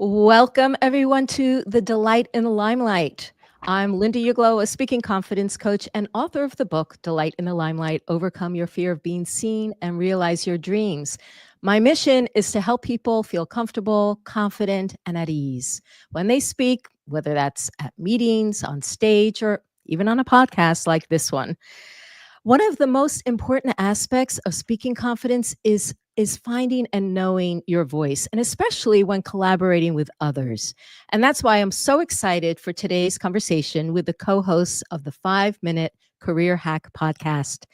Welcome, everyone, to The Delight in the Limelight. I'm Linda Uglow, a speaking confidence coach and author of the book, Delight in the Limelight, Overcome Your Fear of Being Seen and Realize Your Dreams. My mission is to help people feel comfortable, confident, and at ease when they speak, whether that's at meetings, on stage, or even on a podcast like this one. One of the most important aspects of speaking confidence is finding and knowing your voice, and especially when collaborating with others. And that's why I'm so excited for today's conversation with the co-hosts of the 5-Minute Career Hack podcast,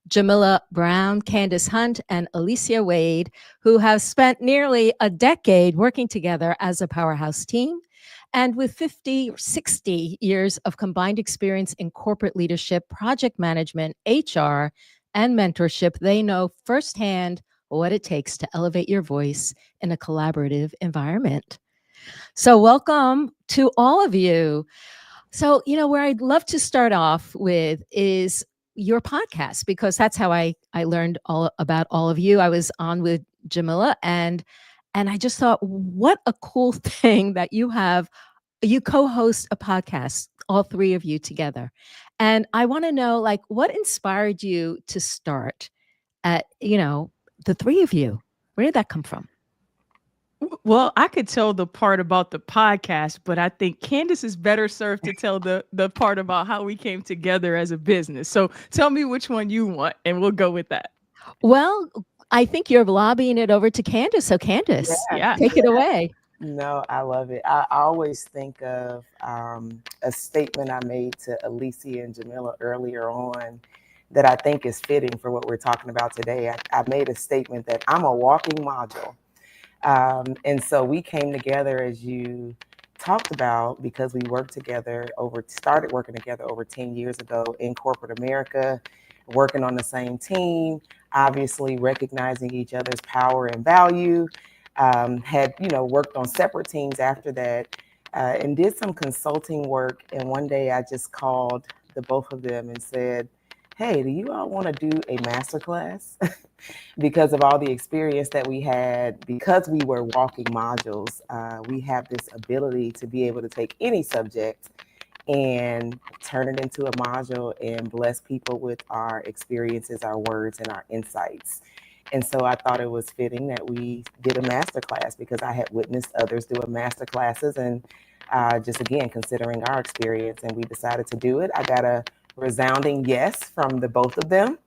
Jamila Brown, Candyce Hunt, and Alicia Wade, who have spent nearly a decade working together as a powerhouse team. And with 50 or 60 years of combined experience in corporate leadership, project management, HR, and mentorship, they know firsthand what it takes to elevate your voice in a collaborative environment. So, welcome to all of you. So, where I'd love to start off with is your podcast, because that's how I learned all about all of you. I was on with Jamila, and I just thought, what a cool thing that you co-host a podcast, all three of you together. And I want to know, like, what inspired you to start at, the three of you? Where did that come from? Well, I could tell the part about the podcast, but I think Candace is better served to tell the part about how we came together as a business. So tell me which one you want, and we'll go with that. Well, I think you're lobbying it over to Candace. So Candace, Yeah, Yeah. take it away. no, I love it. I always think of a statement I made to Alicia and Jamila earlier on that I think is fitting for what we're talking about today. I made a statement that I'm a walking module. And so we came together, as you talked about, because we started working together over 10 years ago in corporate America, working on the same team, obviously recognizing each other's power and value. Had, worked on separate teams after that, and did some consulting work. And one day I just called the both of them and said, "Hey, do you all want to do a master class?" Because of all the experience that we had, because we were walking modules, we have this ability to be able to take any subject and turn it into a module and bless people with our experiences, our words, and our insights. And so I thought it was fitting that we did a master class because I had witnessed others do a master classes, and just again considering our experience, and we decided to do it. I got a resounding yes from the both of them.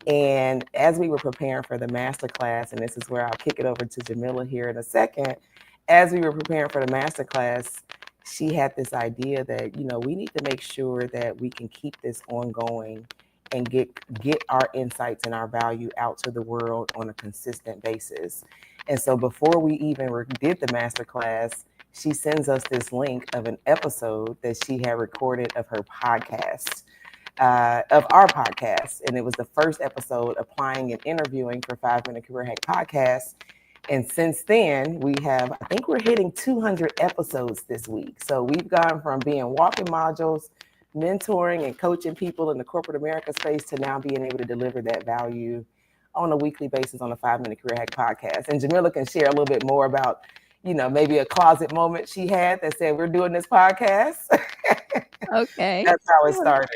And as we were preparing for the master class, and this is where I'll kick it over to Jamila here in a second, as we were preparing for the master class, she had this idea that, we need to make sure that we can keep this ongoing and get our insights and our value out to the world on a consistent basis. And so before we even did the master class, she sends us this link of an episode that she had recorded of her podcast, of our podcast. And it was the first episode applying and interviewing for 5-Minute Career Hack podcast. And since then, I think we're hitting 200 episodes this week. So we've gone from being walking modules, mentoring and coaching people in the corporate America space to now being able to deliver that value on a weekly basis on the 5-Minute Career Hack podcast. And Jamila can share a little bit more about, maybe a closet moment she had that said, we're doing this podcast. Okay. That's how it started.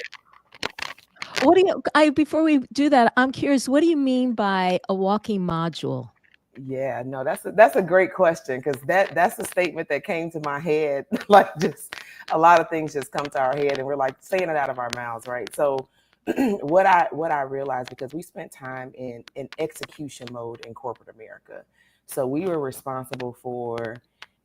Before we do that, I'm curious, what do you mean by a walking module? Yeah, no, that's a great question, because that's a statement that came to my head. Like, just a lot of things just come to our head and we're like saying it out of our mouths, right? So what I realized, because we spent time in execution mode in corporate America. So we were responsible for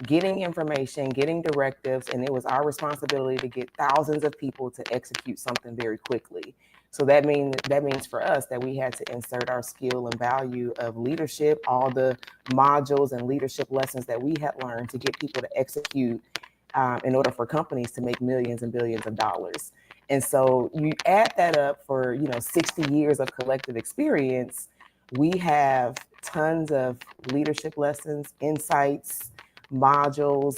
getting information, getting directives, and it was our responsibility to get thousands of people to execute something very quickly. So that means for us that we had to insert our skill and value of leadership, all the modules and leadership lessons that we had learned to get people to execute, in order for companies to make millions and billions of dollars. And so you add that up for 60 years of collective experience, we have tons of leadership lessons, insights, modules,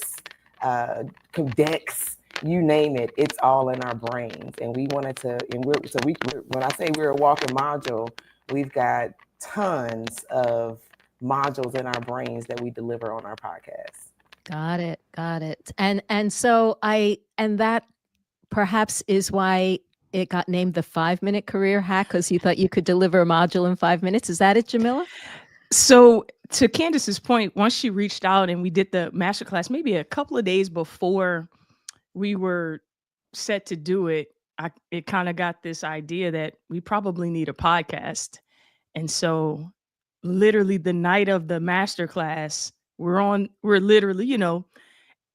decks, you name it, it's all in our brains. And we wanted to, and when I say we're a walking module, we've got tons of modules in our brains that we deliver on our podcast. Got it. Got it. And that perhaps is why it got named the 5-minute career hack, because you thought you could deliver a module in 5 minutes. Is that it, Jamila? So to Candice's point, once she reached out and we did the masterclass, maybe a couple of days before we were set to do it, it kind of got this idea that we probably need a podcast. And so literally the night of the masterclass, we're literally,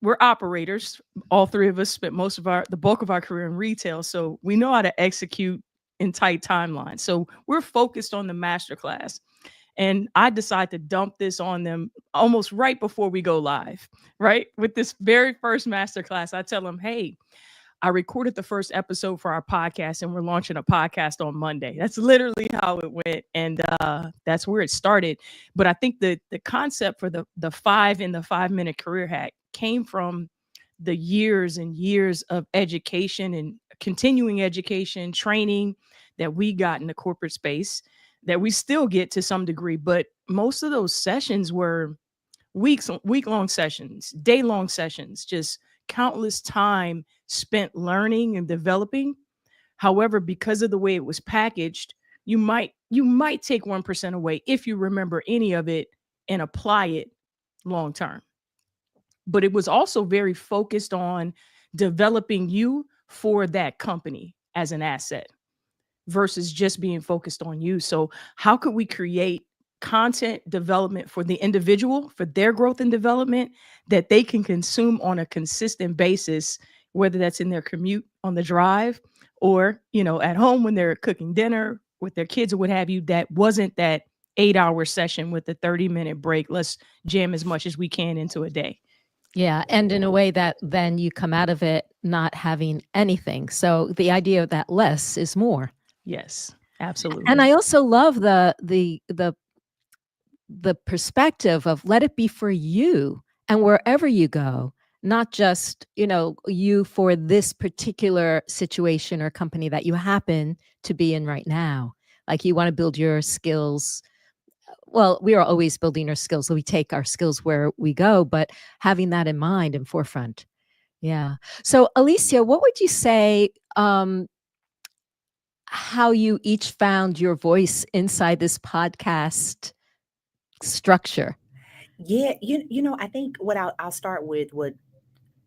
we're operators. All three of us spent the bulk of our career in retail. So we know how to execute in tight timelines. So we're focused on the masterclass. And I decide to dump this on them almost right before we go live, right? With this very first masterclass, I tell them, hey, I recorded the first episode for our podcast and we're launching a podcast on Monday. That's literally how it went. And that's where it started. But I think the concept for the 5-minute career hack came from the years and years of education and continuing education, training that we got in the corporate space that we still get to some degree. But most of those sessions were week-long sessions, day-long sessions, just countless time spent learning and developing. However, because of the way it was packaged, you might take 1% away if you remember any of it and apply it long term. But it was also very focused on developing you for that company as an asset versus just being focused on you. So how could we create content development for the individual, for their growth and development that they can consume on a consistent basis, whether that's in their commute on the drive or, at home when they're cooking dinner with their kids or what have you, that wasn't that 8-hour session with a 30-minute break. Let's jam as much as we can into a day. Yeah. And in a way that then you come out of it not having anything. So the idea of that less is more. Yes, absolutely. And I also love the perspective of let it be for you and wherever you go, not just, you for this particular situation or company that you happen to be in right now. Like you want to build your skills. Well, we are always building our skills. So we take our skills where we go, but having that in mind and forefront. Yeah. So Alicia, what would you say, how you each found your voice inside this podcast structure? Yeah, I think what I'll start with what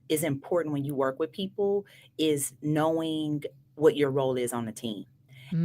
is important when you work with people is knowing what your role is on the team.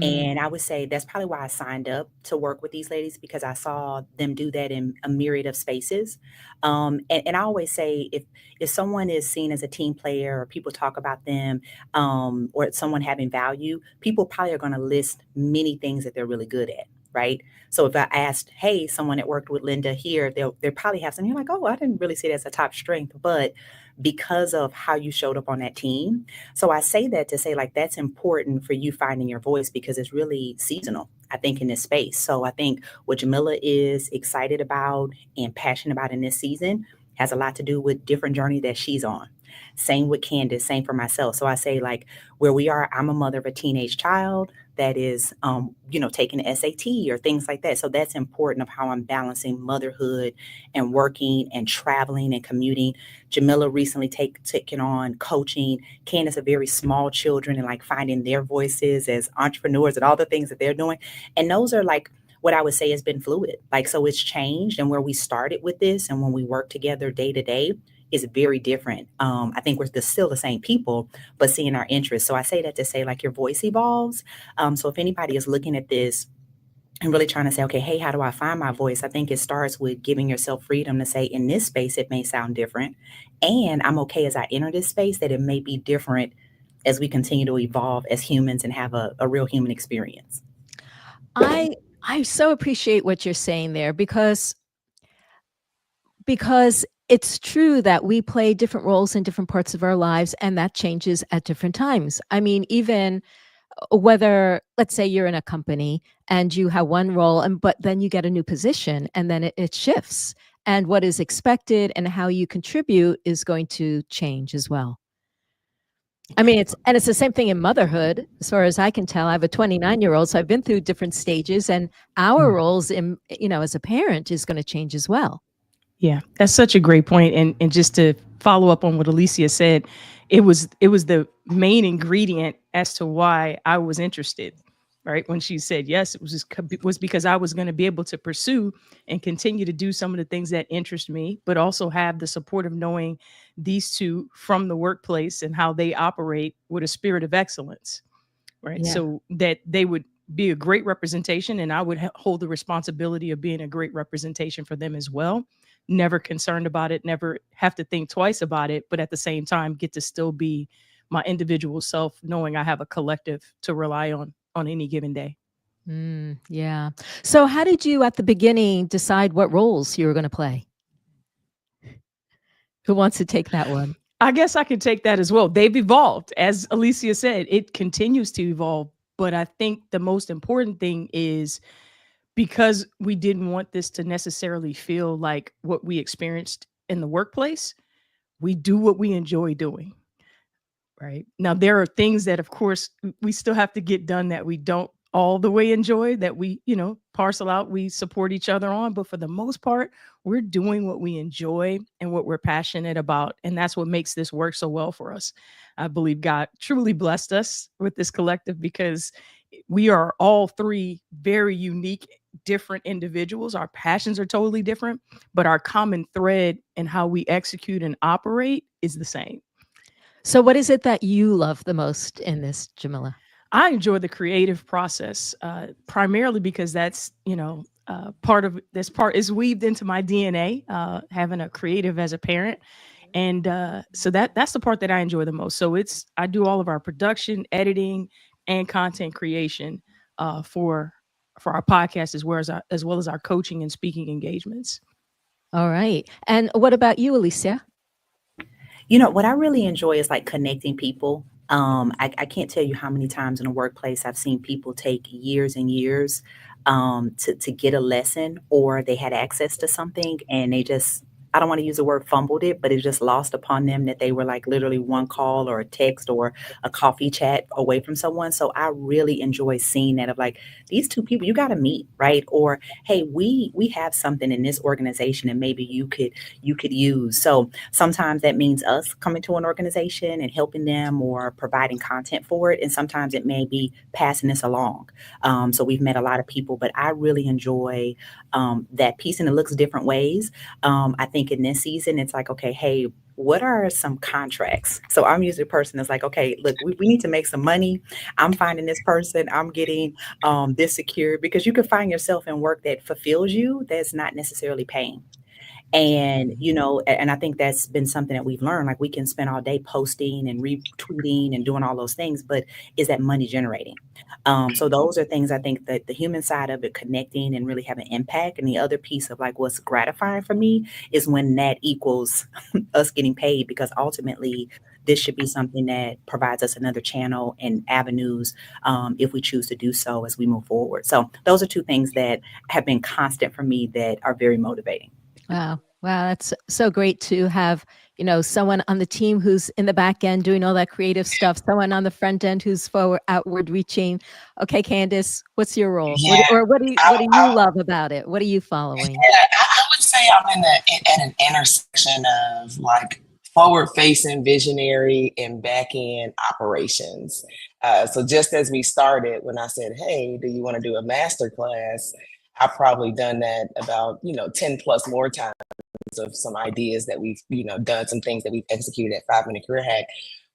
And I would say that's probably why I signed up to work with these ladies, because I saw them do that in a myriad of spaces. And I always say if someone is seen as a team player or people talk about them, or someone having value, people probably are going to list many things that they're really good at. Right. So if I asked, hey, someone that worked with Linda here, they'll probably have something. You're like, oh, I didn't really see it as a top strength, but because of how you showed up on that team. So I say that to say, like, that's important for you finding your voice, because it's really seasonal, I think, in this space. So I think what Jamila is excited about and passionate about in this season has a lot to do with different journey that she's on. Same with Candice, same for myself. So I say, like, where we are, I'm a mother of a teenage child that is, taking the SAT or things like that. So that's important of how I'm balancing motherhood and working and traveling and commuting. Jamila recently taken on coaching. Candice, a very small children, and like finding their voices as entrepreneurs and all the things that they're doing. And those are like what I would say has been fluid. Like, so it's changed. And where we started with this and when we work together day to day is very different. I think we're still the same people, but seeing our interests. So I say that to say, like, your voice evolves. So if anybody is looking at this and really trying to say, okay, hey, how do I find my voice? I think it starts with giving yourself freedom to say, in this space, it may sound different. And I'm okay as I enter this space that it may be different as we continue to evolve as humans and have a real human experience. I so appreciate what you're saying there, because it's true that we play different roles in different parts of our lives, and that changes at different times. I mean, even whether, let's say you're in a company and you have one role, but then you get a new position, and then it shifts, and what is expected and how you contribute is going to change as well. I mean, it's the same thing in motherhood, as far as I can tell. I have a 29-year-old, so I've been through different stages, and our roles in, as a parent is going to change as well. Yeah, that's such a great point. And just to follow up on what Alicia said, it was the main ingredient as to why I was interested. Right when she said yes, was because I was going to be able to pursue and continue to do some of the things that interest me, but also have the support of knowing these two from the workplace and how they operate with a spirit of excellence, right? Yeah. So that they would be a great representation, and I would hold the responsibility of being a great representation for them as well. Never concerned about it, never have to think twice about it, but at the same time, get to still be my individual self, knowing I have a collective to rely on any given day. Yeah. So how did you at the beginning decide what roles you were going to play? Who wants to take that one? I guess I could take that as well. They've evolved. As Alicia said, it continues to evolve. But I think the most important thing is because we didn't want this to necessarily feel like what we experienced in the workplace, we do what we enjoy doing. Right. Now, there are things that, of course, we still have to get done that we don't all the way enjoy, that we, parcel out, we support each other on. But for the most part, we're doing what we enjoy and what we're passionate about. And that's what makes this work so well for us. I believe God truly blessed us with this collective because we are all three very unique, different individuals. Our passions are totally different, but our common thread and how we execute and operate is the same. So what is it that you love the most in this, Jamila? I enjoy the creative process, primarily because that's, part of this part is weaved into my DNA, having a creative as a parent. And so that's the part that I enjoy the most. So I do all of our production, editing, and content creation for our podcast as well as our coaching and speaking engagements. All right. And what about you, Alicia? What I really enjoy is like connecting people. I can't tell you how many times in the workplace I've seen people take years and years to get a lesson, or they had access to something and they just, I don't want to use the word fumbled it, but it just lost upon them that they were like literally one call or a text or a coffee chat away from someone. So I really enjoy seeing that of like these two people you got to meet, right? Or hey, we have something in this organization and maybe you could use. So sometimes that means us coming to an organization and helping them or providing content for it. And sometimes it may be passing this along. So we've met a lot of people, but I really enjoy that piece, and it looks different ways. I think in this season, it's like, okay, hey, what are some contracts? So I'm usually the person that's like, okay, look, we need to make some money. I'm finding this person, I'm getting this secured, because you can find yourself in work that fulfills you that's not necessarily paying. And, and I think that's been something that we've learned. Like we can spend all day posting and retweeting and doing all those things, but is that money generating? So those are things I think that the human side of it, connecting and really having impact. And the other piece of like what's gratifying for me is when that equals us getting paid, because ultimately this should be something that provides us another channel and avenues, if we choose to do so as we move forward. So those are two things that have been constant for me that are very motivating. Wow. Wow. That's so great to have, someone on the team who's in the back end doing all that creative stuff, someone on the front end who's forward, outward reaching. Okay, Candice, what's your role? Yeah, What do you love about it? What are you following? I would say I'm at an intersection of like forward facing visionary and back end operations. So just as we started, when I said, hey, do you want to do a master class? I've probably done that about, 10 plus more times of some ideas that we've, done, some things that we've executed at 5 Minute Career Hack,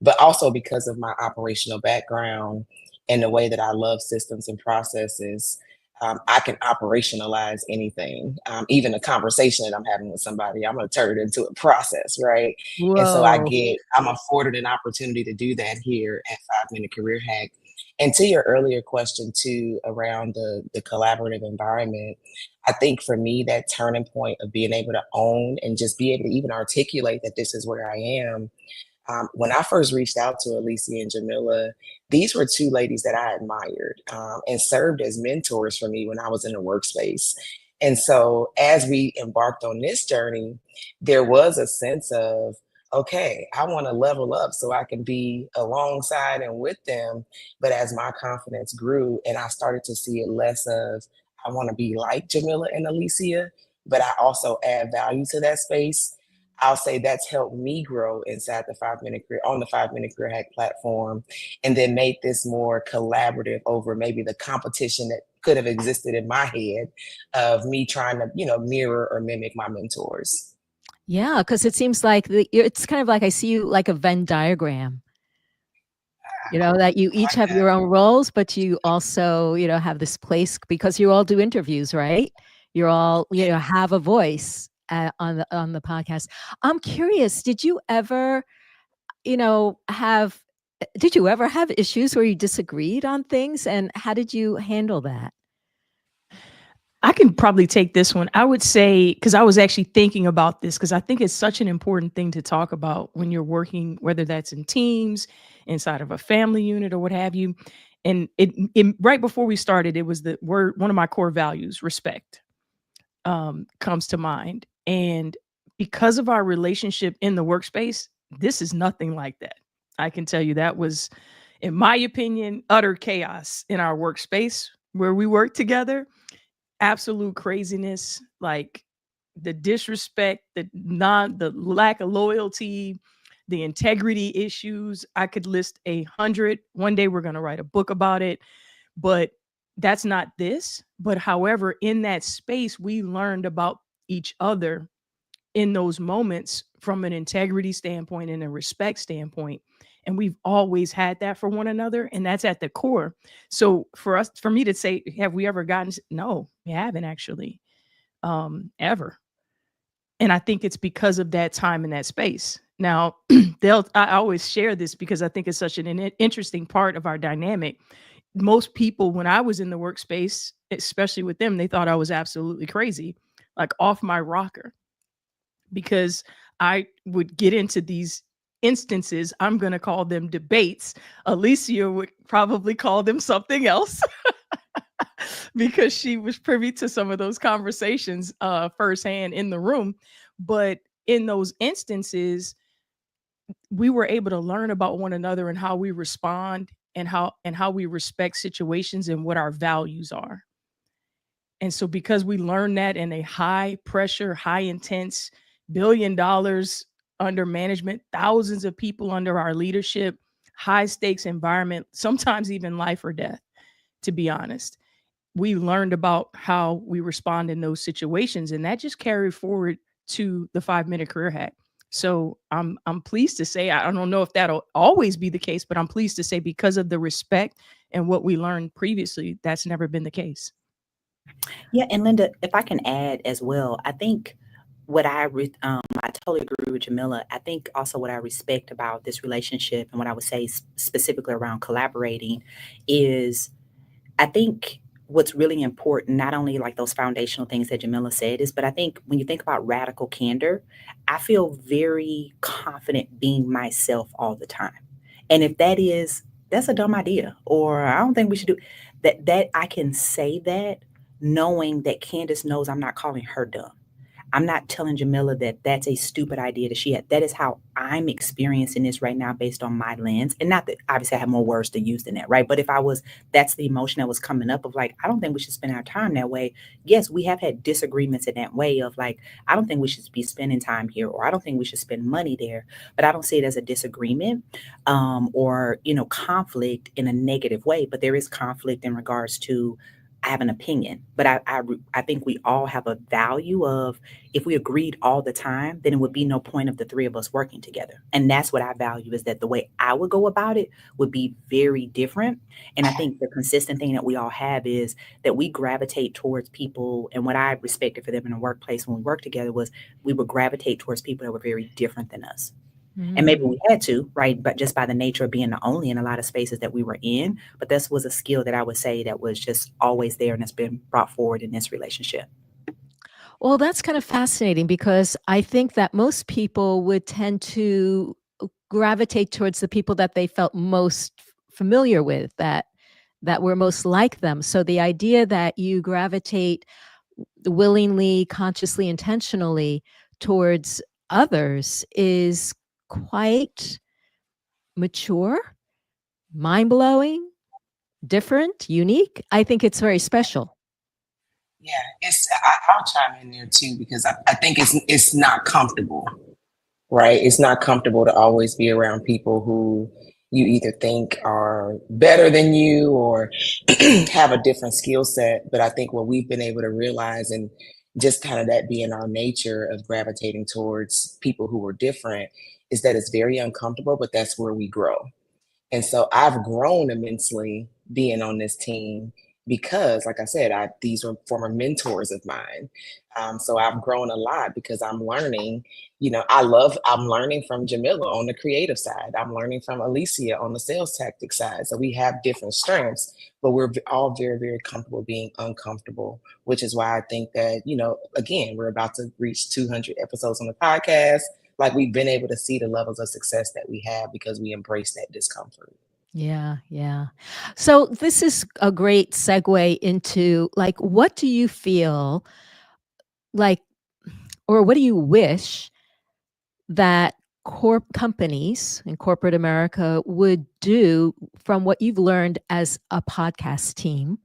but also because of my operational background and the way that I love systems and processes. I can operationalize anything, even a conversation that I'm having with somebody. I'm going to turn it into a process, right? And so Whoa. I'm afforded an opportunity to do that here at 5 Minute Career Hack. And to your earlier question too, around the collaborative environment, I think for me, that turning point of being able to own and just be able to even articulate that this is where I am. When I first reached out to Alicia and Jamila, these were two ladies that I admired, and served as mentors for me when I was in the workspace. And so as we embarked on this journey, there was a sense of, okay, I want to level up so I can be alongside and with them. But as my confidence grew and I started to see it less of, I want to be like Jamila and Alicia, but I also add value to that space, I'll say that's helped me grow inside the 5 Minute Career on the 5 Minute Career Hack platform, and then made this more collaborative over maybe the competition that could have existed in my head of me trying to, mirror or mimic my mentors. Yeah, because it seems like it's kind of like I see you like a Venn diagram. That you each have your own roles, but you also, have this place because you all do interviews, right? You're all, have a voice on the podcast. I'm curious, did you ever have issues where you disagreed on things, and how did you handle that? I can probably take this one. I would say, because I was actually thinking about this, because I think it's such an important thing to talk about when you're working, whether that's in teams, inside of a family unit, or what have you. And it right before we started, it was the word, one of my core values, respect, comes to mind. And because of our relationship in the workspace, this is nothing like that. I can tell you that was, in my opinion, utter chaos in our workspace where we work together. Absolute craziness, like the disrespect, the lack of loyalty, the integrity issues. I could list 100. One day we're going to write a book about it, but that's not this. But however, in that space, we learned about each other in those moments from an integrity standpoint and a respect standpoint. And we've always had that for one another. And that's at the core. So for me to say, have we ever gotten, no, we haven't actually, ever. And I think it's because of that time in that space. Now, I always share this because I think it's such an interesting part of our dynamic. Most people, when I was in the workspace, especially with them, they thought I was absolutely crazy, like off my rocker, because I would get into these instances. I'm going to call them debates. Alicia would probably call them something else because she was privy to some of those conversations firsthand in the room. But in those instances, we were able to learn about one another and how we respond and how we respect situations and what our values are. And so because we learned that in a high pressure, high intense, $1 billion under management, thousands of people under our leadership, high stakes environment, sometimes even life or death, to be honest. We learned about how we respond in those situations, and that just carried forward to the 5 Minute Career Hack. So I'm pleased to say, I don't know if that'll always be the case, but I'm pleased to say because of the respect and what we learned previously, that's never been the case. Yeah, and Linda, if I can add as well, I think what I totally agree with Jamila. I think also what I respect about this relationship and what I would say specifically around collaborating is I think what's really important, not only like those foundational things that Jamila said, is, but I think when you think about radical candor, I feel very confident being myself all the time. And if that's a dumb idea, or I don't think we should do that I can say that knowing that Candice knows I'm not calling her dumb. I'm not telling Jamila that that's a stupid idea that she had. That is how I'm experiencing this right now based on my lens. And not that obviously I have more words to use than that, right? But if that's the emotion that was coming up of like, I don't think we should spend our time that way. Yes, we have had disagreements in that way of like, I don't think we should be spending time here, or I don't think we should spend money there. But I don't see it as a disagreement or, conflict in a negative way. But there is conflict in regards to I have an opinion, but I think we all have a value of if we agreed all the time, then it would be no point of the three of us working together. And that's what I value is that the way I would go about it would be very different. And I think the consistent thing that we all have is that we gravitate towards people. And what I respected for them in the workplace when we worked together was we would gravitate towards people that were very different than us. And maybe we had to, right? But just by the nature of being the only in a lot of spaces that we were in. But this was a skill that I would say that was just always there and has been brought forward in this relationship. Well, that's kind of fascinating because I think that most people would tend to gravitate towards the people that they felt most familiar with, that were most like them. So the idea that you gravitate willingly, consciously, intentionally towards others is quite mature, mind-blowing, different, unique. I think it's very special. Yeah, I'll chime in there too, because I think it's not comfortable, right? It's not comfortable to always be around people who you either think are better than you or have a different skill set. But I think what we've been able to realize, and just kind of that being our nature of gravitating towards people who are different, is that it's very uncomfortable, but that's where we grow. And so I've grown immensely being on this team because, like I said, these are former mentors of mine. So I've grown a lot because I'm learning. I'm learning from Jamila on the creative side. I'm learning from Alicia on the sales tactic side. So we have different strengths, but we're all very, very comfortable being uncomfortable, which is why I think that, again, we're about to reach 200 episodes on the podcast. Like, we've been able to see the levels of success that we have because we embrace that discomfort. Yeah, yeah. So this is a great segue into, like, what do you feel like, or what do you wish that companies in corporate America would do from what you've learned as a podcast team?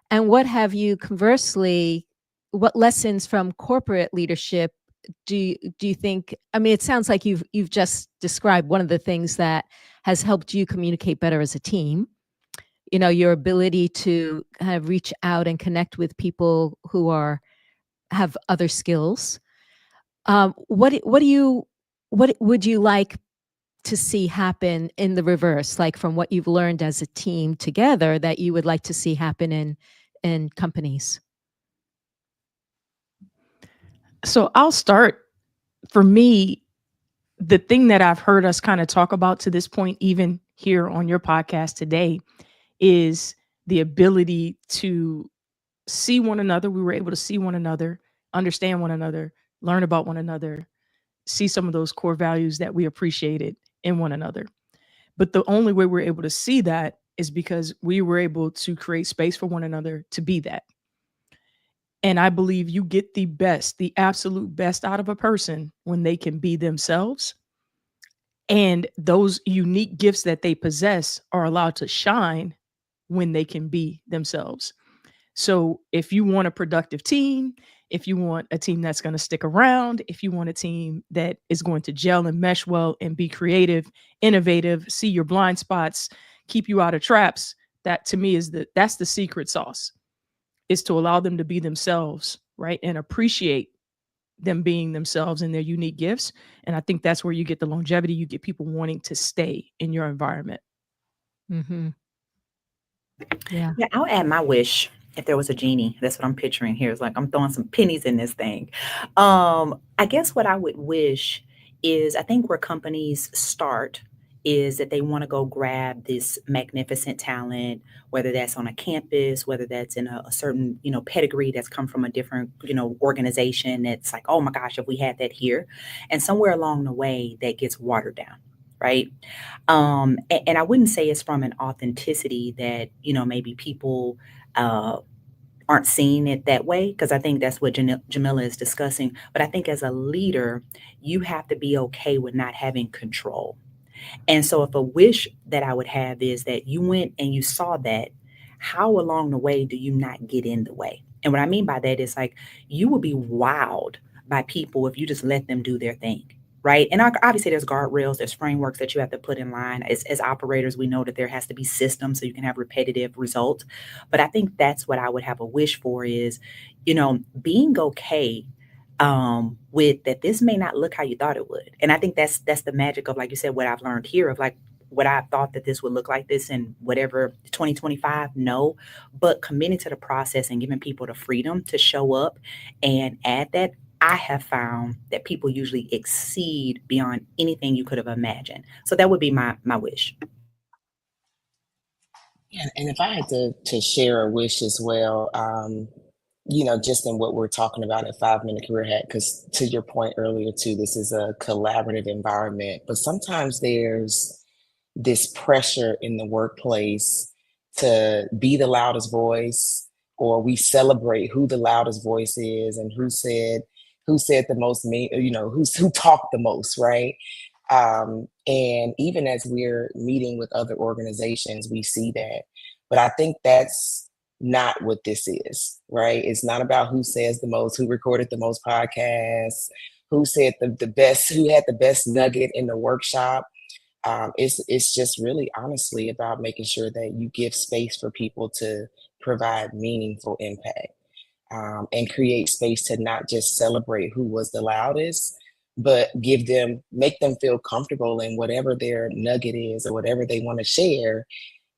And what have you, conversely, what lessons from corporate leadership do you think? I mean, it sounds like you've just described one of the things that has helped you communicate better as a team. Your ability to kind of reach out and connect with people who have other skills. What would you like to see happen in the reverse, like from what you've learned as a team together, that you would like to see happen in companies? So I'll start. For me, the thing that I've heard us kind of talk about to this point, even here on your podcast today, is the ability to see one another. We were able to see one another, understand one another, learn about one another, see some of those core values that we appreciated in one another. But the only way we're able to see that is because we were able to create space for one another to be that. And I believe you get the best, the absolute best out of a person when they can be themselves. And those unique gifts that they possess are allowed to shine when they can be themselves. So if you want a productive team, if you want a team that's going to stick around, if you want a team that is going to gel and mesh well and be creative, innovative, see your blind spots, keep you out of traps, that to me that's the secret sauce, is to allow them to be themselves, right? And appreciate them being themselves and their unique gifts. And I think that's where you get the longevity. You get people wanting to stay in your environment. Mm-hmm. Yeah. Yeah, I'll add my wish. If there was a genie, that's what I'm picturing here. It's like I'm throwing some pennies in this thing. I guess what I would wish is, I think where companies start is that they want to go grab this magnificent talent, whether that's on a campus, whether that's in a certain, pedigree that's come from a different, organization. That's like, oh my gosh, if we had that here, and somewhere along the way that gets watered down, right? And I wouldn't say it's from an authenticity that, maybe people uh, aren't seeing it that way, because I think that's what Jamila is discussing. But I think as a leader, you have to be okay with not having control. And so, if a wish that I would have is that you went and you saw that, how along the way do you not get in the way? And what I mean by that is, like, you will be wowed by people if you just let them do their thing. Right. And obviously, there's guardrails, there's frameworks that you have to put in line. As operators, we know that there has to be systems so you can have repetitive results. But I think that's what I would have a wish for is, being okay with that this may not look how you thought it would. And I think that's the magic of, like you said, what I've learned here, of like what I thought that this would look like this in whatever 2025, no, but committing to the process and giving people the freedom to show up and add that. I have found that people usually exceed beyond anything you could have imagined. So that would be my wish. And if I had to share a wish as well, just in what we're talking about at 5 Minute Career Hack, because to your point earlier too, this is a collaborative environment, but sometimes there's this pressure in the workplace to be the loudest voice, or we celebrate who the loudest voice is and who said the most, who talked the most, right? And even as we're meeting with other organizations, we see that. But I think that's not what this is, right? It's not about who says the most, who recorded the most podcasts, who said the best, who had the best nugget in the workshop. It's just really honestly about making sure that you give space for people to provide meaningful impact, and create space to not just celebrate who was the loudest, but make them feel comfortable in whatever their nugget is or whatever they want to share.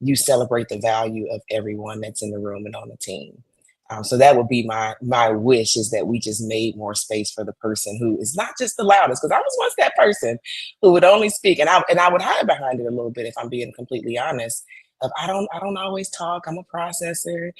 You celebrate the value of everyone that's in the room and on the team. So that would be my wish, is that we just made more space for the person who is not just the loudest. Because I was once that person who would only speak, and I would hide behind it a little bit, if I'm being completely honest. Of I don't always talk. I'm a processor,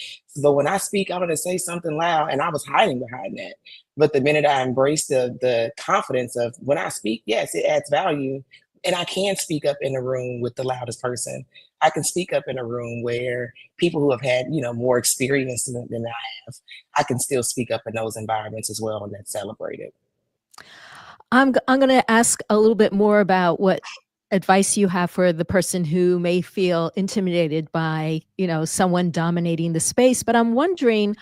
but when I speak, I'm going to say something loud, and I was hiding behind that. But the minute I embraced the confidence of when I speak, yes, it adds value, and I can speak up in a room with the loudest person. I can speak up in a room where people who have had, more experience than I have, I can still speak up in those environments as well, and that's celebrated. I'm going to ask a little bit more about what advice you have for the person who may feel intimidated by, someone dominating the space. But I'm wondering,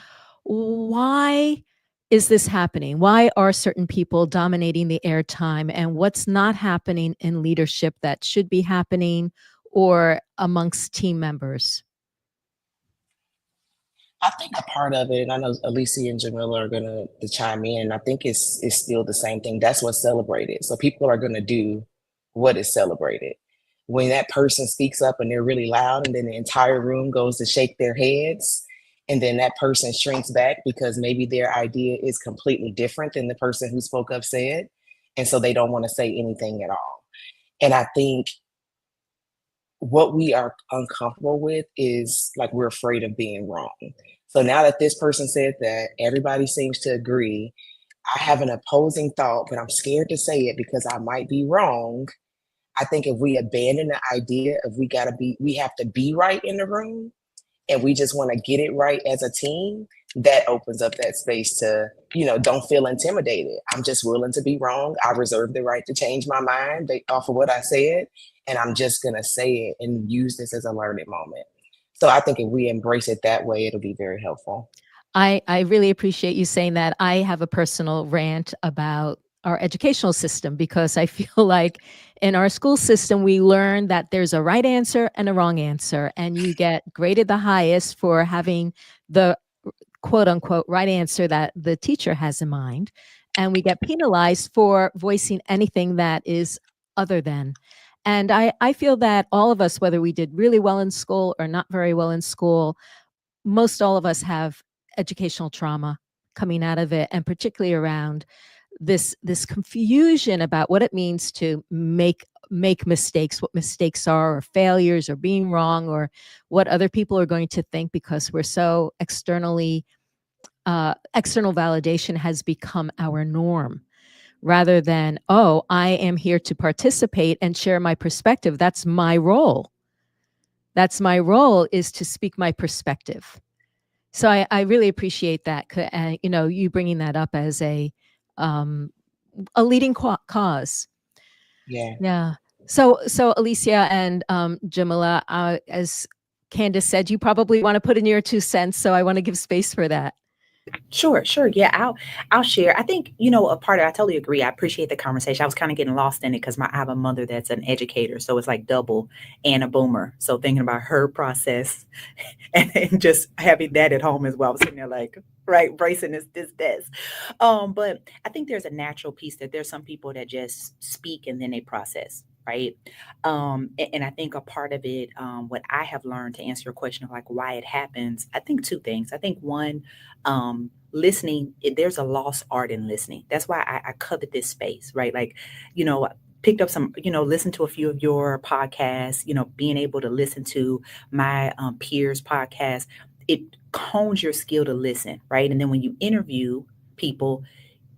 why is this happening? Why are certain people dominating the airtime, and what's not happening in leadership that should be happening or amongst team members? I think a part of it, and I know Alicia and Jamila are going to chime in, I think it's still the same thing. That's what's celebrated. So people are going to do what is celebrated. When that person speaks up and they're really loud, and then the entire room goes to shake their heads, and then that person shrinks back because maybe their idea is completely different than the person who spoke up said. And so they don't want to say anything at all. And I think what we are uncomfortable with is, like, we're afraid of being wrong. So now that this person said that, everybody seems to agree. I have an opposing thought, but I'm scared to say it because I might be wrong. I think if we abandon the idea of we have to be right in the room, and we just want to get it right as a team, that opens up that space to, don't feel intimidated. I'm just willing to be wrong. I reserve the right to change my mind based off of what I said. And I'm just going to say it and use this as a learning moment. So I think if we embrace it that way, it'll be very helpful. I really appreciate you saying that. I have a personal rant about our educational system, because I feel like in our school system, we learn that there's a right answer and a wrong answer, and you get graded the highest for having the quote unquote right answer that the teacher has in mind. And we get penalized for voicing anything that is other than. And I feel that all of us, whether we did really well in school or not very well in school, most all of us have educational trauma coming out of it, and particularly around this confusion about what it means to make mistakes, what mistakes are, or failures, or being wrong, or what other people are going to think, because we're so external validation has become our norm, rather than, oh, I am here to participate and share my perspective. That's my role. Is to speak my perspective. So I really appreciate that, you bringing that up as a leading cause. Yeah. Yeah. So Alicia and Jamila, as Candyce said, you probably want to put in your 2 cents. So I want to give space for that. Sure. Yeah, I'll share. I think, a part of I totally agree. I appreciate the conversation. I was kind of getting lost in it because I have a mother that's an educator. So it's like double, and a boomer. So thinking about her process and just having that at home as well. I was sitting there like, right, bracing this. But I think there's a natural piece that there's some people that just speak and then they process. Right. And I think a part of it, what I have learned, to answer your question of like why it happens, I think 2 things. I think one, listening, there's a lost art in listening. That's why I covet this space, right? Like, picked up some, listened to a few of your podcasts, being able to listen to my peers' podcasts, it hones your skill to listen, right? And then when you interview people,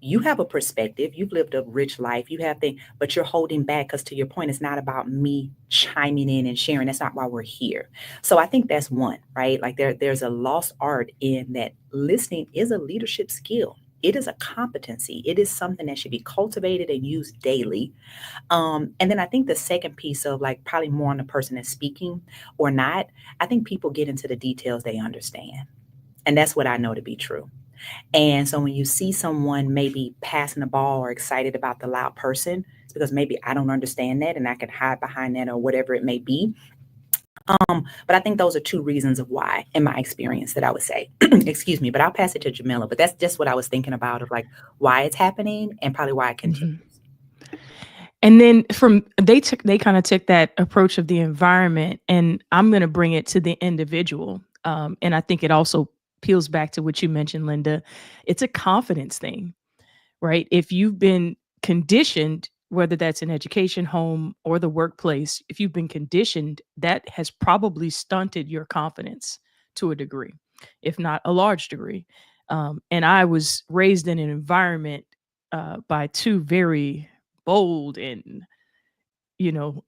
you have a perspective, you've lived a rich life, you have things, but you're holding back because, to your point, it's not about me chiming in and sharing. That's not why we're here. So I think that's one, right? Like there's a lost art in that. Listening is a leadership skill. It is a competency. It is something that should be cultivated and used daily. And then I think the second piece of like probably more on the person that's speaking or not, I think people get into the details they understand. And that's what I know to be true. And so when you see someone maybe passing the ball or excited about the loud person, it's because maybe I don't understand that and I can hide behind that or whatever it may be. But I think those are two reasons of why, in my experience, that I would say, excuse me, but I'll pass it to Jamila. But that's just what I was thinking about of like why it's happening and probably why it continues. And then they kind of took that approach of the environment, and I'm going to bring it to the individual. And I think it also peels back to what you mentioned, Linda. It's a confidence thing, right? If you've been conditioned, whether that's in education, home, or the workplace, if you've been conditioned, that has probably stunted your confidence to a degree, if not a large degree. And I was raised in an environment by two very bold and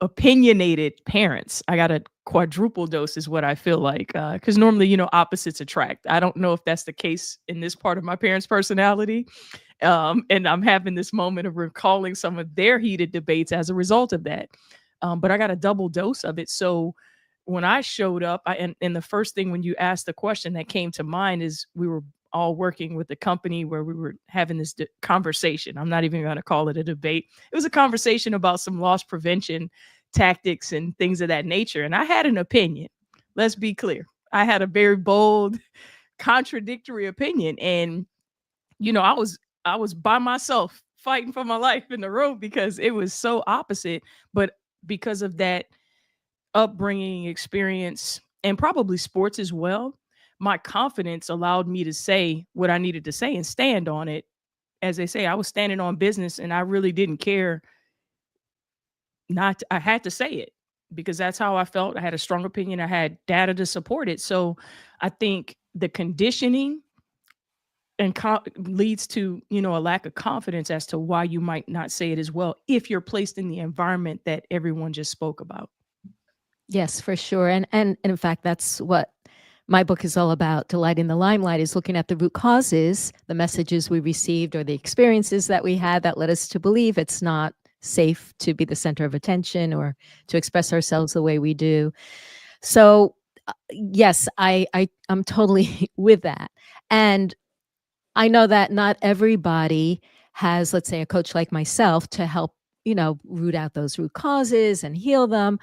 opinionated parents. I got a quadruple dose is what I feel like, because normally opposites attract. I don't know if that's the case in this part of my parents' personality, and I'm having this moment of recalling some of their heated debates as a result of that. But I got a double dose of it. So when I showed up, and the first thing when you asked the question that came to mind is we were all working with a company where we were having this conversation. I'm not even going to call it a debate. It was a conversation about some loss prevention tactics and things of that nature. And I had an opinion. Let's be clear. I had a very bold, contradictory opinion. And, I was by myself fighting for my life in the room because it was so opposite. But because of that upbringing experience and probably sports as well, my confidence allowed me to say what I needed to say and stand on it. As they say, I was standing on business and I really didn't care I had to say it because that's how I felt. I had a strong opinion. I had data to support it. So I think the conditioning and leads to, a lack of confidence as to why you might not say it as well if you're placed in the environment that everyone just spoke about. Yes, for sure. And in fact, that's what my book is all about. Delight in the Limelight is looking at the root causes, the messages we received or the experiences that we had that led us to believe it's not safe to be the center of attention or to express ourselves the way we do. So yes, I'm totally with that. And I know that not everybody has, let's say, a coach like myself to help, root out those root causes and heal them.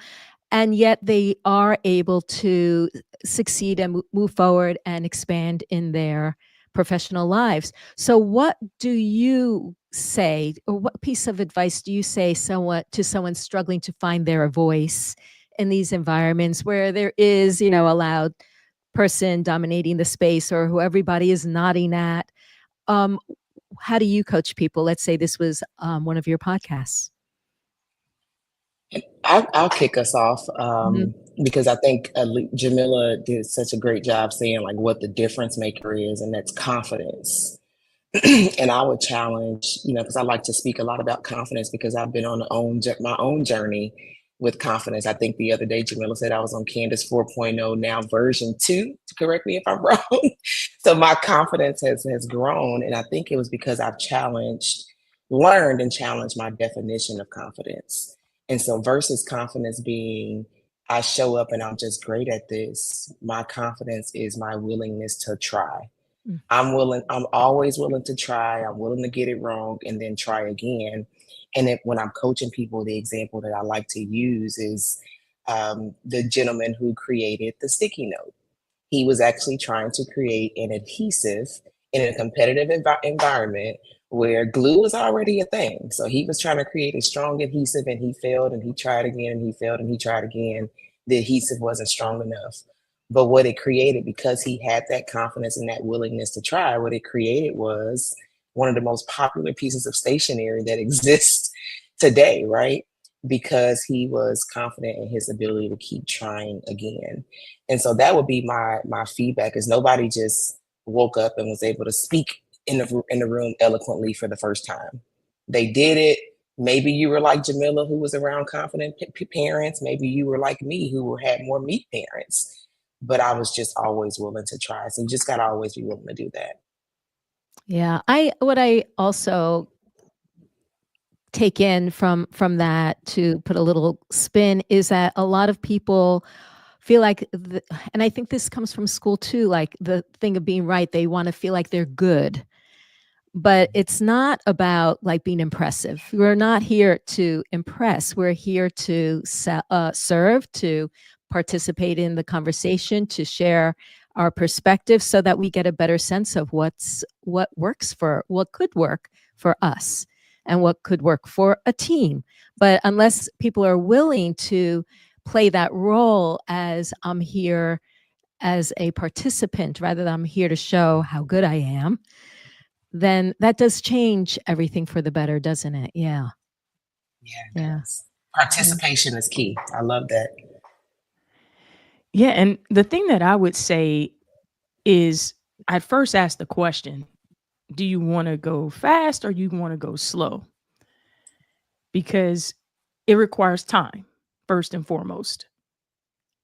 And yet they are able to succeed and move forward and expand in their professional lives. So what do you say, or what piece of advice do you say to someone struggling to find their voice in these environments where there is, a loud person dominating the space or who everybody is nodding at? How do you coach people? Let's say this was one of your podcasts. I'll kick us off Mhm. because I think Jamila did such a great job saying like what the difference maker is, and that's confidence. And I would challenge, because I like to speak a lot about confidence because I've been on my own journey with confidence. I think the other day Jamila said I was on Candyce 4.0, now version 2. Correct me if I'm wrong. So my confidence has grown, and I think it was because I've learned and challenged my definition of confidence. And so versus confidence being I show up and I'm just great at this, my confidence is my willingness to try. Mm. I'm always willing to try. I'm willing to get it wrong and then try again. And when I'm coaching people, the example that I like to use is the gentleman who created the sticky note. He was actually trying to create an adhesive in a competitive environment where glue was already a thing. So he was trying to create a strong adhesive and he failed and he tried again and he failed and he tried again. The adhesive wasn't strong enough. But what it created, because he had that confidence and that willingness to try, what it created was one of the most popular pieces of stationery that exists today, right? Because he was confident in his ability to keep trying again. And so that would be my feedback is nobody just woke up and was able to speak in the room eloquently for the first time. They did it. Maybe you were like Jamila, who was around confident parents. Maybe you were like me, who had more meek parents. But I was just always willing to try. So you just got to always be willing to do that. Yeah. What I also take in from that, to put a little spin, is that a lot of people feel like and I think this comes from school too, like the thing of being right, they want to feel like they're good. But it's not about like being impressive. We're not here to impress. We're here to serve, to participate in the conversation, to share our perspective so that we get a better sense of what could work for us and what could work for a team. But unless people are willing to play that role as I'm here as a participant rather than I'm here to show how good I am, then that does change everything for the better, doesn't it? Yeah. Yeah. Participation is key. I love that. Yeah. And the thing that I would say is, I'd first ask the question, do you want to go fast or you want to go slow? Because it requires time, first and foremost,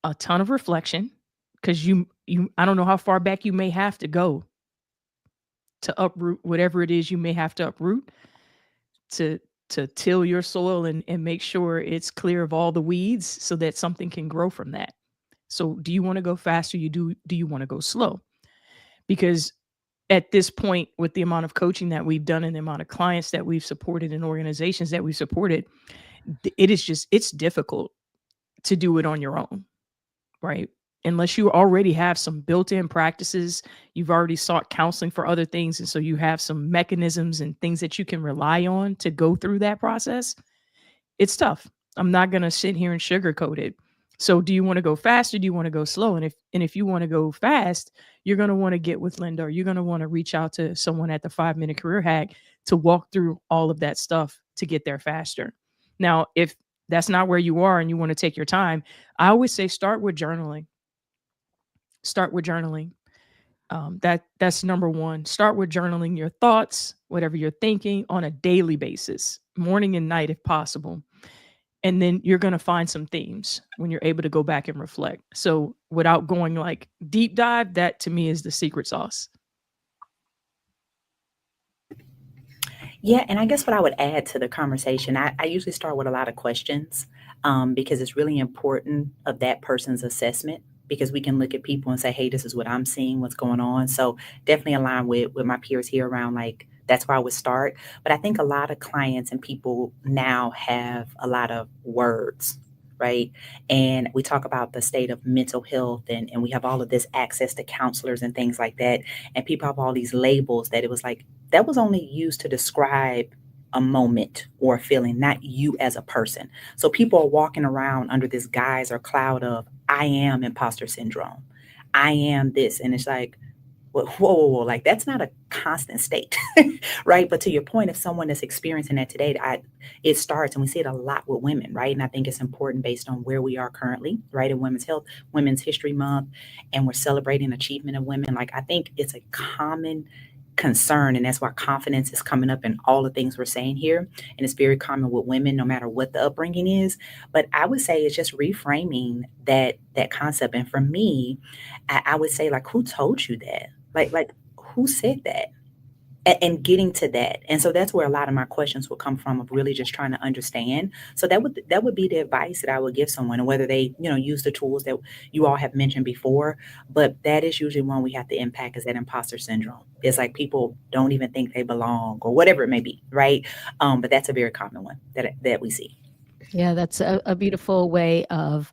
a ton of reflection, because I don't know how far back you may have to go to uproot whatever it is you may have to uproot, to till your soil and make sure it's clear of all the weeds so that something can grow from that. So do you want to go fast, or do you want to go slow? Because at this point, with the amount of coaching that we've done and the amount of clients that we've supported and organizations that we've supported, it's difficult to do it on your own, right? Unless you already have some built-in practices, you've already sought counseling for other things, and so you have some mechanisms and things that you can rely on to go through that process. It's tough. I'm not going to sit here and sugarcoat it. So do you want to go fast or do you want to go slow? And if you want to go fast, you're going to want to get with Linda, or you're going to want to reach out to someone at the 5-Minute Career Hack to walk through all of that stuff to get there faster. Now, if that's not where you are and you want to take your time, I always say start with journaling. Start with journaling. That's number one. Start with journaling your thoughts, whatever you're thinking, on a daily basis, morning and night if possible. And then you're going to find some themes when you're able to go back and reflect. So without going like deep dive, that to me is the secret sauce. Yeah, and I guess what I would add to the conversation, I usually start with a lot of questions, because it's really important of that person's assessment, because we can look at people and say, hey, this is what I'm seeing, what's going on. So definitely align with my peers here around, like, that's where I would start. But I think a lot of clients and people now have a lot of words, right? And we talk about the state of mental health, and we have all of this access to counselors and things like that. And people have all these labels that it was like, that was only used to describe a moment or a feeling, not you as a person. So people are walking around under this guise or cloud of, I am imposter syndrome. I am this. And it's like, whoa, whoa, whoa, like that's not a constant state, right? But to your point, if someone is experiencing that today, it starts, and we see it a lot with women, right? And I think it's important based on where we are currently, right? In Women's Health, Women's History Month, and we're celebrating achievement of women. Like, I think it's a common concern, and that's why confidence is coming up in all the things we're saying here, and it's very common with women no matter what the upbringing is. But I would say it's just reframing that concept. And for me, I would say, like, who told you that? Like who said that? And getting to that. And so that's where a lot of my questions will come from, of really just trying to understand. So that would be the advice that I would give someone, and whether they, use the tools that you all have mentioned before. But that is usually one we have to impact, is that imposter syndrome. It's like people don't even think they belong, or whatever it may be, right? But that's a very common one that we see. Yeah, that's a beautiful way of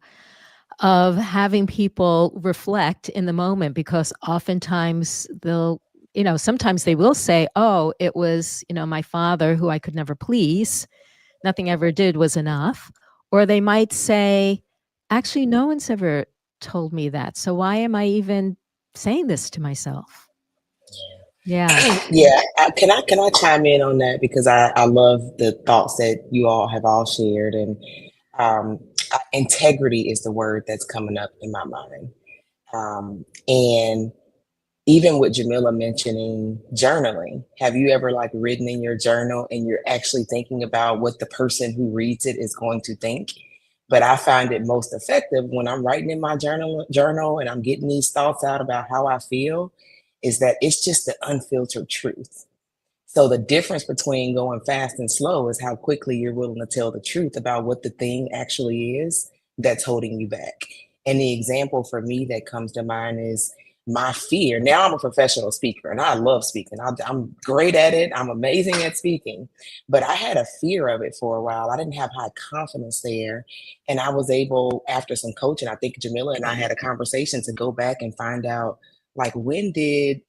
having people reflect in the moment, because oftentimes sometimes they will say, oh, it was, my father who I could never please. Nothing I ever did was enough. Or they might say, actually, no one's ever told me that. So why am I even saying this to myself? Yeah. Yeah. Can I chime in on that, because I love the thoughts that you all have all shared, and um, integrity is the word that's coming up in my mind. And even with Jamila mentioning journaling, have you ever like written in your journal and you're actually thinking about what the person who reads it is going to think? But I find it most effective when I'm writing in my journal and I'm getting these thoughts out about how I feel. is that it's just the unfiltered truth. So the difference between going fast and slow is how quickly you're willing to tell the truth about what the thing actually is that's holding you back. And the example for me that comes to mind is my fear. Now I'm a professional speaker and I love speaking. I'm great at it. I'm amazing at speaking, but I had a fear of it for a while. I didn't have high confidence there. And I was able, after some coaching, I think Jamila and I had a conversation to go back and find out, like, when did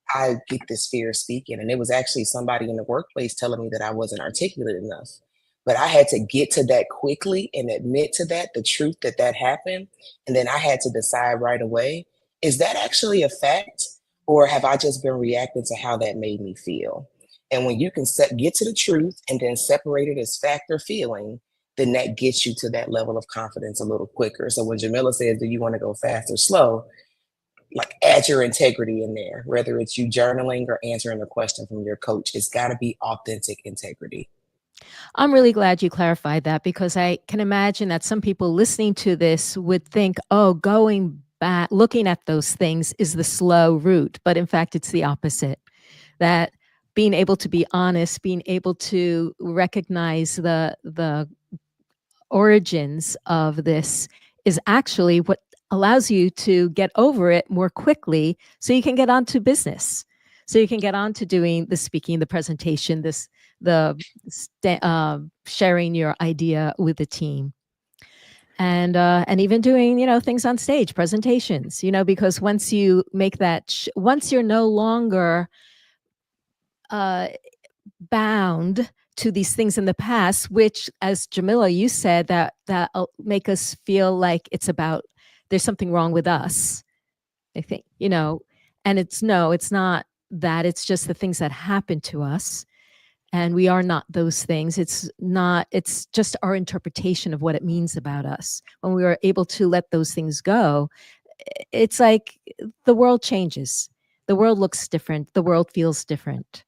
I get this fear of speaking? And it was actually somebody in the workplace telling me that I wasn't articulate enough. But I had to get to that quickly and admit to that, the truth that that happened. And then I had to decide right away, is that actually a fact? Or have I just been reacting to how that made me feel? And when you can get to the truth and then separate it as fact or feeling, then that gets you to that level of confidence a little quicker. So when Jamila says, do you want to go fast or slow? Like, add your integrity in there, whether it's you journaling or answering a question from your coach. It's got to be authentic integrity. I'm really glad you clarified that, because I can imagine that some people listening to this would think, oh, going back, looking at those things is the slow route. But in fact, it's the opposite. That being able to be honest, being able to recognize the origins of this is actually what allows you to get over it more quickly, so you can get on to business. So you can get on to doing the speaking, the presentation, sharing your idea with the team, and even doing things on stage, presentations. Because once you make that, once you're no longer bound to these things in the past, which, as Jamila, you said, that make us feel like there's something wrong with us. I think, and it's not that. It's just the things that happen to us, and we are not those things. It's just our interpretation of what it means about us. When we are able to let those things go, it's like the world changes. The world looks different. The world feels different.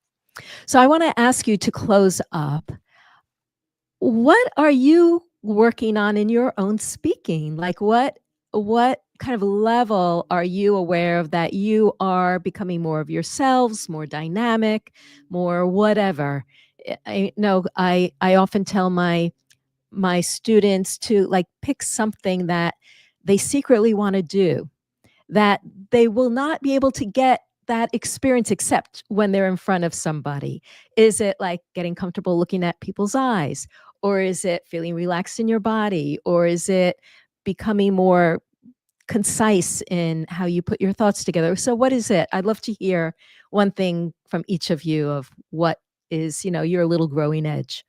So I want to ask you to close up. What are you working on in your own speaking? Like, what kind of level are you aware of that you are becoming more of yourselves, more dynamic, more whatever? I know I often tell my students to, like, pick something that they secretly want to do, that they will not be able to get that experience except when they're in front of somebody. Is it like getting comfortable looking at people's eyes? Or is it feeling relaxed in your body? Or is it becoming more concise in how you put your thoughts together? So what is it? I'd love to hear one thing from each of you of what is, your little growing edge.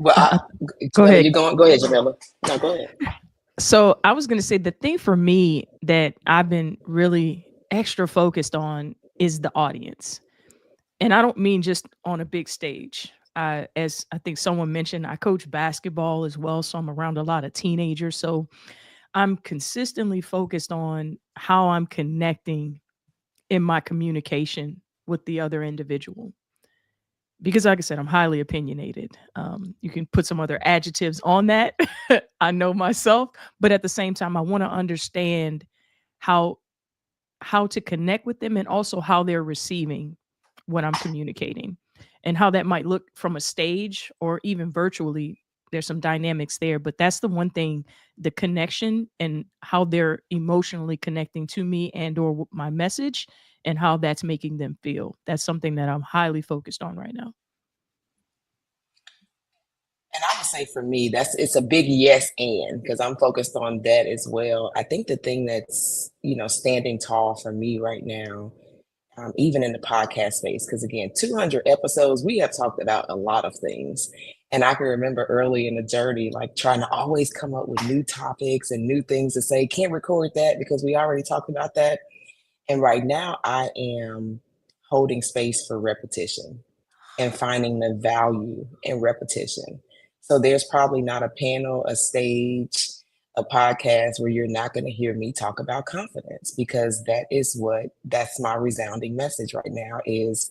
Well, Go Jamila, ahead. Go ahead, Jamila. No, go ahead. So I was going to say, the thing for me that I've been really extra focused on is the audience. And I don't mean just on a big stage. As I think someone mentioned, I coach basketball as well. So I'm around a lot of teenagers. So I'm consistently focused on how I'm connecting in my communication with the other individual. Because, like I said, I'm highly opinionated. You can put some other adjectives on that. I know myself, but at the same time, I want to understand how to connect with them, and also how they're receiving what I'm communicating, and how that might look from a stage or even virtually. There's some dynamics there, but that's the one thing: the connection and how they're emotionally connecting to me and or my message, and how that's making them feel. That's something that I'm highly focused on right now. And I would say for me, it's a big yes, and because I'm focused on that as well. I think the thing that's standing tall for me right now, even in the podcast space, because again, 200 episodes, we have talked about a lot of things. And I can remember early in the journey, like trying to always come up with new topics and new things to say. Can't record that because we already talked about that. And right now, I am holding space for repetition and finding the value in repetition. So there's probably not a panel, a stage, a podcast where you're not going to hear me talk about confidence, because that's my resounding message right now, is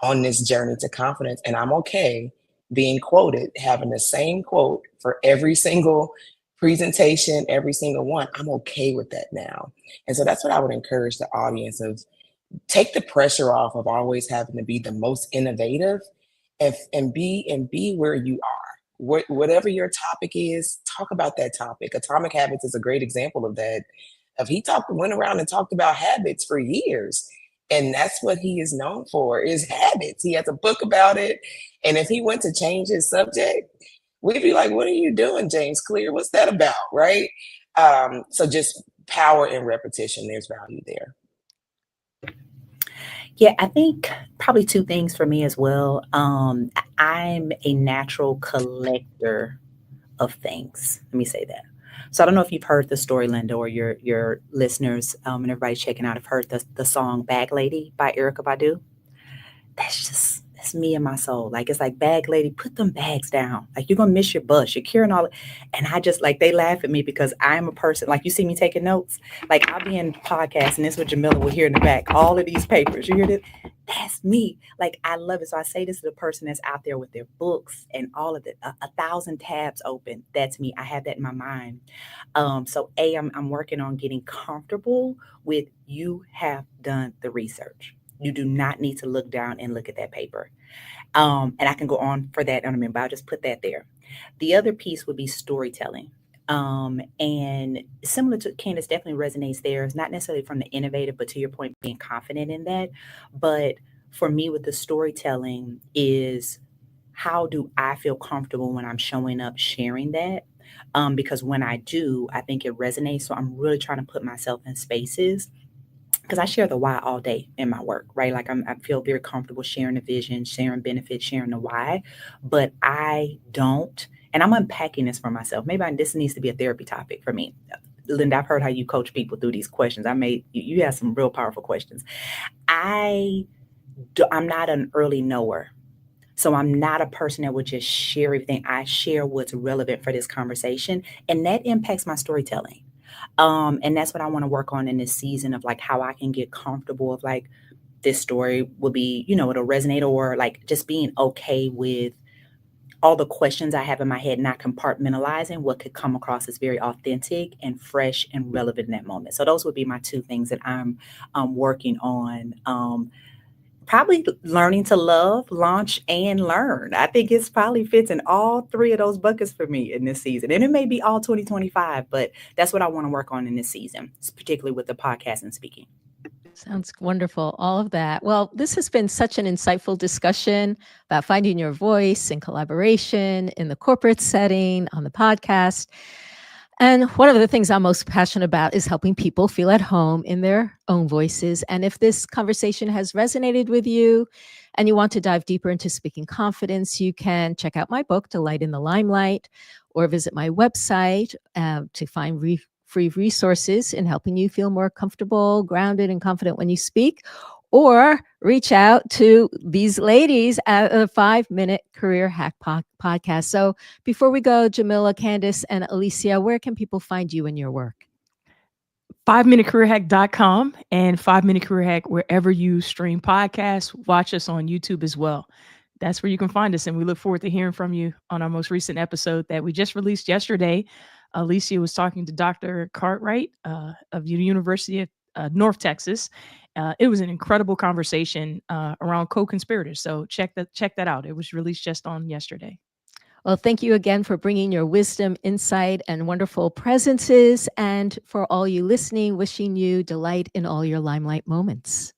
on this journey to confidence. And I'm okay being quoted, having the same quote for every single presentation, every single one, I'm okay with that now. And so that's what I would encourage the audience of, take the pressure off of always having to be the most innovative, and be where you are. Whatever your topic is, talk about that topic. Atomic Habits is a great example of that. Went around and talked about habits for years. And that's what he is known for, is habits. He has a book about it. And if he went to change his subject, we'd be like, what are you doing, James Clear? What's that about? Right? So just power and repetition, there's value there. Yeah, I think probably two things for me as well. I'm a natural collector of things. Let me say that. So I don't know if you've heard the story, Linda, or your listeners and everybody checking out have heard the song "Bag Lady" by Erykah Badu. That's me and my soul. Like, it's like, bag lady, put them bags down. Like, you're gonna miss your bus. You're carrying all. And I just, like, they laugh at me because I'm a person, like, you see me taking notes. Like, I'll be in podcasts, and this is what Jamila will hear in the back. All of these papers. You hear this? That's me. Like, I love it. So I say this to the person that's out there with their books and all of it, 1,000 tabs open. That's me. I have that in my mind. So I'm working on getting comfortable with, you have done the research. You do not need to look down and look at that paper. And I can go on for that in a minute, but I'll just put that there. The other piece would be storytelling. And similar to Candyce, definitely resonates there. It's not necessarily from the innovative, but to your point, being confident in that. But for me, with the storytelling is, how do I feel comfortable when I'm showing up, sharing that? Because when I do, I think it resonates. So I'm really trying to put myself in spaces, because I share the why all day in my work, right? Like, I feel very comfortable sharing the vision, sharing benefits, sharing the why, but I don't, and I'm unpacking this for myself. Maybe this needs to be a therapy topic for me. Linda, I've heard how you coach people through these questions. You have some real powerful questions. I'm not an early knower. So I'm not a person that would just share everything. I share what's relevant for this conversation, and that impacts my storytelling. And that's what I want to work on in this season, of like, how I can get comfortable of, like, this story will be, it'll resonate, or like just being okay with all the questions I have in my head, not compartmentalizing what could come across as very authentic and fresh and relevant in that moment. So those would be my two things that I'm working on. Probably learning to love, launch, and learn. I think it's probably fits in all three of those buckets for me in this season. And it may be all 2025, but that's what I want to work on in this season, particularly with the podcast and speaking. Sounds wonderful, all of that. Well, this has been such an insightful discussion about finding your voice and collaboration in the corporate setting, on the podcast. And one of the things I'm most passionate about is helping people feel at home in their own voices. And if this conversation has resonated with you and you want to dive deeper into speaking confidence, you can check out my book, Delight in the Limelight, or visit my website to find free resources in helping you feel more comfortable, grounded, and confident when you speak. Or reach out to these ladies at a 5-Minute Career Hack podcast. So before we go, Jamila, Candyce, and Alicia, where can people find you and your work? 5minutecareerhack.com and 5-Minute Career Hack wherever you stream podcasts. Watch us on YouTube as well. That's where you can find us. And we look forward to hearing from you on our most recent episode that we just released yesterday. Alicia was talking to Dr. Cartwright of the University of North Texas. It was an incredible conversation around co-conspirators. So check that out. It was released just on yesterday. Well, thank you again for bringing your wisdom, insight, and wonderful presences. And for all you listening, wishing you delight in all your Limelight moments.